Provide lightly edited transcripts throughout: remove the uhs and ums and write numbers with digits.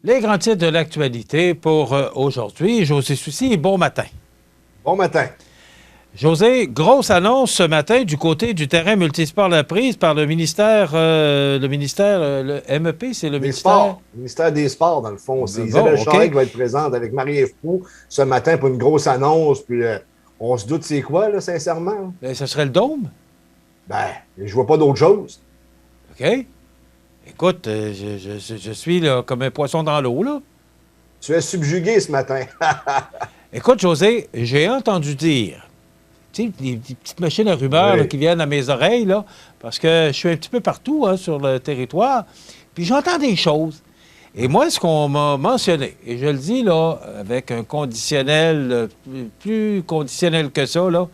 Les grands titres de l'actualité pour aujourd'hui. José Soucy, bon matin. Bon matin. José, grosse annonce ce matin du côté du terrain multisport La Prise par le ministère, le MEP, c'est le ministère... Sports. Le ministère des Sports, dans le fond. C'est Isabelle Charest qui va être présente avec Marie-Ève Proulx ce matin pour une grosse annonce. Puis on se doute c'est quoi, là, sincèrement? Ben, ce serait le dôme? Ben, je vois pas d'autre chose. OK. Écoute, je suis là, comme un poisson dans l'eau, là. Tu es subjugué ce matin. Écoute, José, j'ai entendu dire... Tu sais, des petites machines à rumeurs là, qui viennent à mes oreilles, là, parce que je suis un petit peu partout sur le territoire, puis j'entends des choses. Et moi, ce qu'on m'a mentionné, et je le dis là, avec un conditionnel, plus conditionnel que ça, là,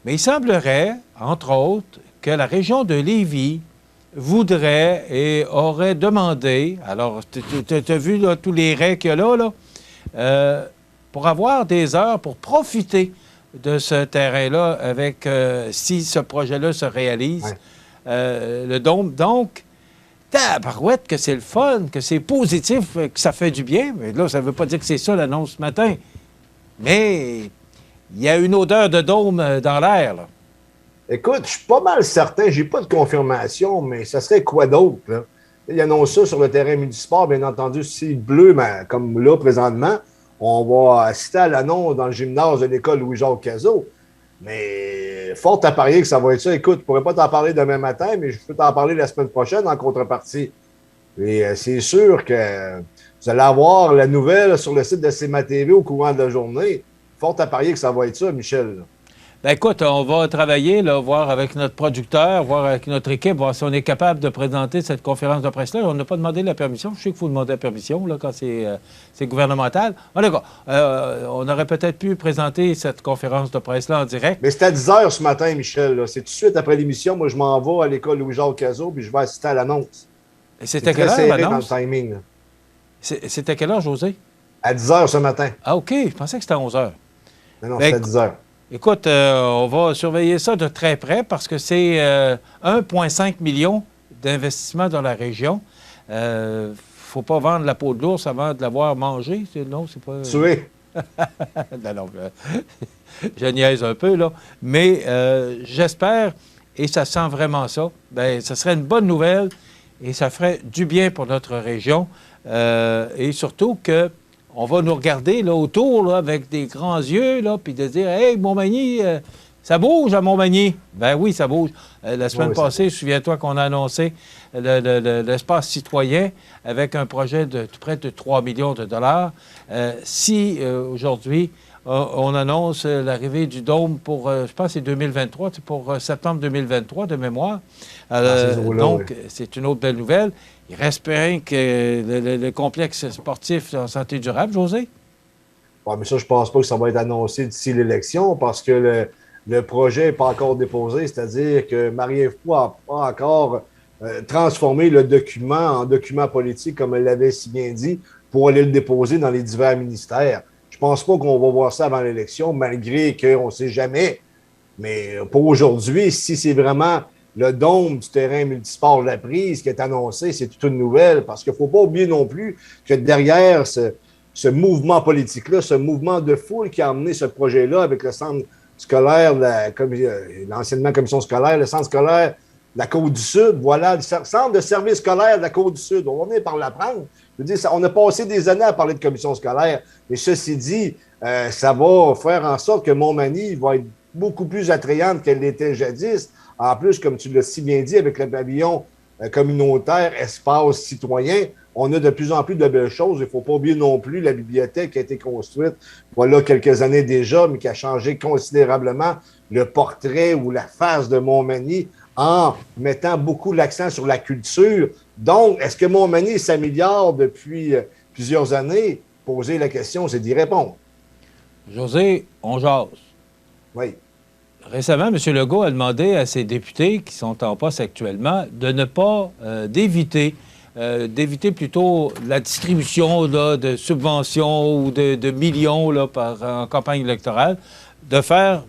mais il semblerait, entre autres, que la région de Lévis voudrait et aurait demandé, alors, tu as vu là, tous les raies qu'il y a là, pour avoir des heures pour profiter de ce terrain-là avec, si ce projet-là se réalise, le dôme. Donc, tabarouette que c'est le fun, que c'est positif, que ça fait du bien. Mais là, ça ne veut pas dire que c'est ça l'annonce ce matin. Mais il y a une odeur de dôme dans l'air, là. Écoute, je suis pas mal certain, j'ai pas de confirmation, mais ça serait quoi d'autre, là? Il annonce ça sur le terrain municipal, bien entendu, si bleu, mais comme là, présentement, on va assister à l'annonce dans le gymnase de l'école Louis-Jacques Cazot. Mais fort à parier que ça va être ça. Écoute, je ne pourrais pas t'en parler demain matin, mais je peux t'en parler la semaine prochaine en contrepartie. Et c'est sûr que vous allez avoir la nouvelle sur le site de CMA TV au courant de la journée. Fort à parier que ça va être ça, Michel. Bien, écoute, on va travailler, là, voir avec notre producteur, voir avec notre équipe, voir si on est capable de présenter cette conférence de presse-là. On n'a pas demandé la permission. Je sais qu'il faut demander la permission là, quand c'est gouvernemental. En tout cas, on aurait peut-être pu présenter cette conférence de presse-là en direct. Mais c'est à 10 h ce matin, Michel. C'est tout de suite après l'émission. Moi, je m'en vais à l'école Louis-Jacques Cazot puis je vais assister à l'annonce. Et c'était à quelle heure, l'annonce? Dans le timing. C'était à quelle heure, José? À 10 h ce matin. Ah, OK. Je pensais que c'était à 11 h. Non, c'est à 10 h. Écoute, on va surveiller ça de très près parce que c'est 1,5 million d'investissements dans la région. Faut pas vendre la peau de l'ours avant de l'avoir mangé. Non, c'est pas... Tué. non, je niaise un peu, là. Mais j'espère, et ça sent vraiment ça, bien, ça serait une bonne nouvelle et ça ferait du bien pour notre région. Et surtout que on va nous regarder là, autour là, avec des grands yeux, là, puis de dire « Hey, Montmagny, ça bouge à Montmagny! » Ben oui, ça bouge. La semaine passée, souviens-toi qu'on a annoncé l'espace citoyen avec un projet de près de 3 millions de dollars. Si aujourd'hui, on annonce l'arrivée du dôme pour, je pense, c'est 2023, c'est pour septembre 2023 de mémoire. Donc, c'est une autre belle nouvelle. Il reste rien que le complexe sportif en santé durable, José? Oui, mais ça, je pense pas que ça va être annoncé d'ici l'élection parce que le projet n'est pas encore déposé, c'est-à-dire que Marie-Ève Proulx n'a pas encore transformé le document en document politique, comme elle l'avait si bien dit, pour aller le déposer dans les divers ministères. Je pense pas qu'on va voir ça avant l'élection, malgré qu'on ne sait jamais. Mais pour aujourd'hui, si c'est vraiment le dôme du terrain multisport La Prise qui est annoncé, c'est toute une nouvelle, parce qu'il ne faut pas oublier non plus que derrière ce mouvement politique-là, ce mouvement de foule qui a amené ce projet-là avec le centre scolaire, l'anciennement commission scolaire, le centre scolaire de la Côte-du-Sud, voilà, le centre de service scolaire de la Côte-du-Sud. On va venir par l'apprendre. Je veux dire, on a passé des années à parler de commission scolaire, mais ceci dit, ça va faire en sorte que Montmagny va être beaucoup plus attrayante qu'elle l'était jadis. En plus, comme tu l'as si bien dit, avec le pavillon communautaire, espace citoyen, on a de plus en plus de belles choses. Il ne faut pas oublier non plus la bibliothèque qui a été construite, voilà, quelques années déjà, mais qui a changé considérablement le portrait ou la face de Montmagny en mettant beaucoup l'accent sur la culture. Donc, est-ce que Montmagny s'améliore depuis plusieurs années? Poser la question, c'est d'y répondre. José, on jase. Oui. Récemment, M. Legault a demandé à ses députés qui sont en poste actuellement de ne pas d'éviter plutôt la distribution là, de subventions ou de millions là, en campagne électorale, de faire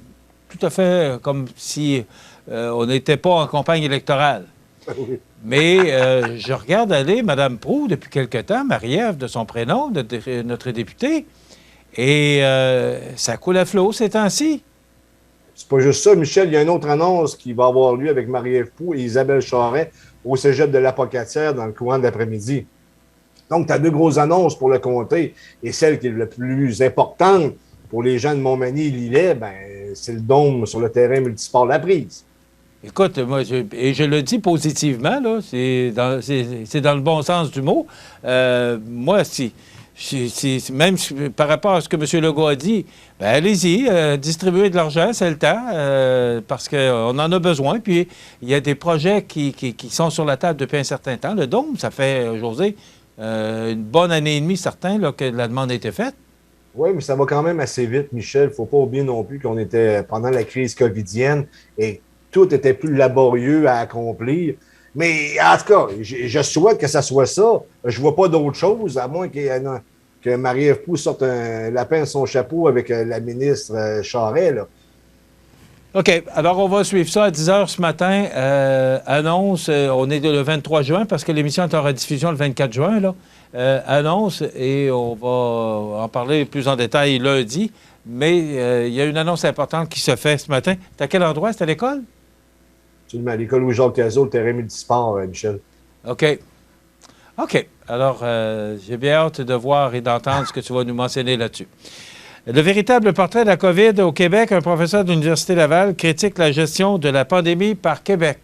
tout à fait comme si on n'était pas en campagne électorale. Oui. Mais je regarde aller Mme Proulx depuis quelque temps, Marie-Ève de son prénom, notre députée, et ça coule à flot ces temps-ci. C'est pas juste ça, Michel, il y a une autre annonce qui va avoir lieu avec Marie-Ève Proulx et Isabelle Charret au cégep de l'Apocatière dans le courant de l'après-midi. Donc, tu as deux grosses annonces pour le comté et celle qui est la plus importante pour les gens de Montmagny et Lillet, ben, c'est le dôme sur le terrain multisport La Prise. Écoute, moi, je le dis positivement, là, c'est dans le bon sens du mot. Moi, même par rapport à ce que M. Legault a dit, ben, allez-y, distribuez de l'argent, c'est le temps, parce qu'on en a besoin. Puis, il y a des projets qui sont sur la table depuis un certain temps. Le Dôme, ça fait, José, une bonne année et demie, certain, là, que la demande a été faite. Oui, mais ça va quand même assez vite, Michel. Il ne faut pas oublier non plus qu'on était pendant la crise covidienne et tout était plus laborieux à accomplir. Mais en tout cas, je souhaite que ça soit ça. Je ne vois pas d'autre chose, à moins que Marie-Ève Proulx sorte un lapin de son chapeau avec la ministre Charret, là. OK. Alors, on va suivre ça à 10 h ce matin. Annonce, on est le 23 juin parce que l'émission est en rediffusion le 24 juin, là. Annonce, et on va en parler plus en détail lundi. Mais il y a une annonce importante qui se fait ce matin. C'est à quel endroit? C'est à l'école? Absolument, à l'école Louis-Jacques Cazot, le terrain multisport, Michel. OK. OK. Alors, j'ai bien hâte de voir et d'entendre ce que tu vas nous mentionner là-dessus. Le véritable portrait de la COVID au Québec, un professeur de l'Université Laval critique la gestion de la pandémie par Québec.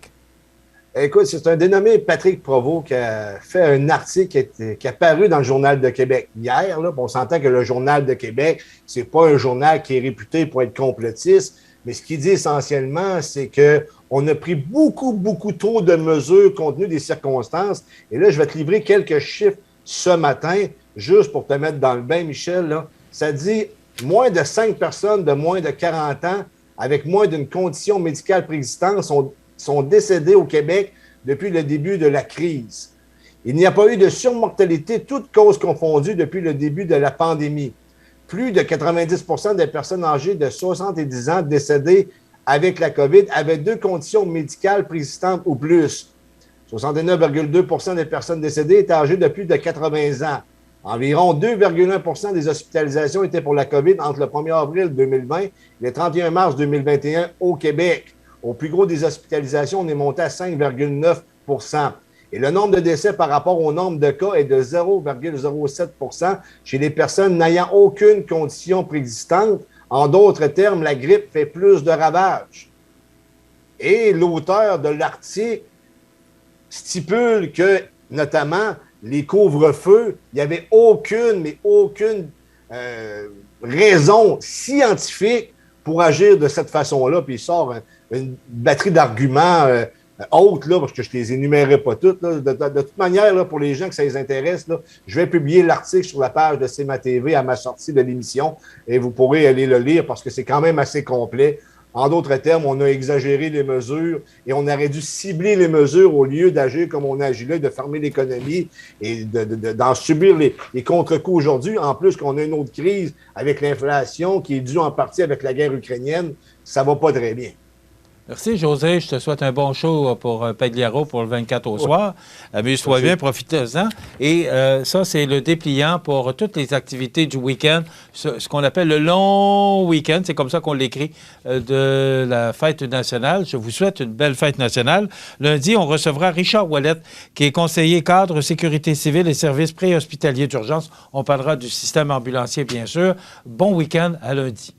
Écoute, c'est un dénommé Patrick Provost qui a fait un article qui a paru dans le Journal de Québec hier. Là. On s'entend que le Journal de Québec, c'est pas un journal qui est réputé pour être complotiste, mais ce qu'il dit essentiellement, c'est qu'on a pris beaucoup trop de mesures compte tenu des circonstances. Et là, je vais te livrer quelques chiffres ce matin, juste pour te mettre dans le bain, Michel. Là. Ça dit moins de 5 personnes de moins de 40 ans avec moins d'une condition médicale préexistante sont décédés au Québec depuis le début de la crise. Il n'y a pas eu de surmortalité, toutes causes confondues, depuis le début de la pandémie. Plus de 90 des personnes âgées de 70 ans décédées avec la COVID avaient deux conditions médicales préexistantes ou plus. 69,2 des personnes décédées étaient âgées de plus de 80 ans. Environ 2,1 des hospitalisations étaient pour la COVID entre le 1er avril 2020 et le 31 mars 2021 au Québec. Au plus gros des hospitalisations, on est monté à 5,9 Et le nombre de décès par rapport au nombre de cas est de 0,07 chez les personnes n'ayant aucune condition préexistante. En d'autres termes, la grippe fait plus de ravages. Et l'auteur de l'article stipule que, notamment, les couvre-feux, il n'y avait aucune raison scientifique pour agir de cette façon-là. Puis il sort une batterie d'arguments hautes, là, parce que je ne les énumérerai pas toutes. Là. De toute manière, là, pour les gens que ça les intéresse, là, je vais publier l'article sur la page de CMA TV à ma sortie de l'émission et vous pourrez aller le lire parce que c'est quand même assez complet. En d'autres termes, on a exagéré les mesures et on aurait dû cibler les mesures au lieu d'agir comme on agit là, de fermer l'économie et d'en subir les contre-coups aujourd'hui. En plus qu'on a une autre crise avec l'inflation qui est due en partie avec la guerre ukrainienne, ça ne va pas très bien. Merci, José. Je te souhaite un bon show pour Pagliaro pour le 24 au soir. Amuse-toi bien, profite-en. Et ça, c'est le dépliant pour toutes les activités du week-end, ce qu'on appelle le long week-end, c'est comme ça qu'on l'écrit, de la fête nationale. Je vous souhaite une belle fête nationale. Lundi, on recevra Richard Ouellette, qui est conseiller cadre sécurité civile et services préhospitaliers d'urgence. On parlera du système ambulancier, bien sûr. Bon week-end à lundi.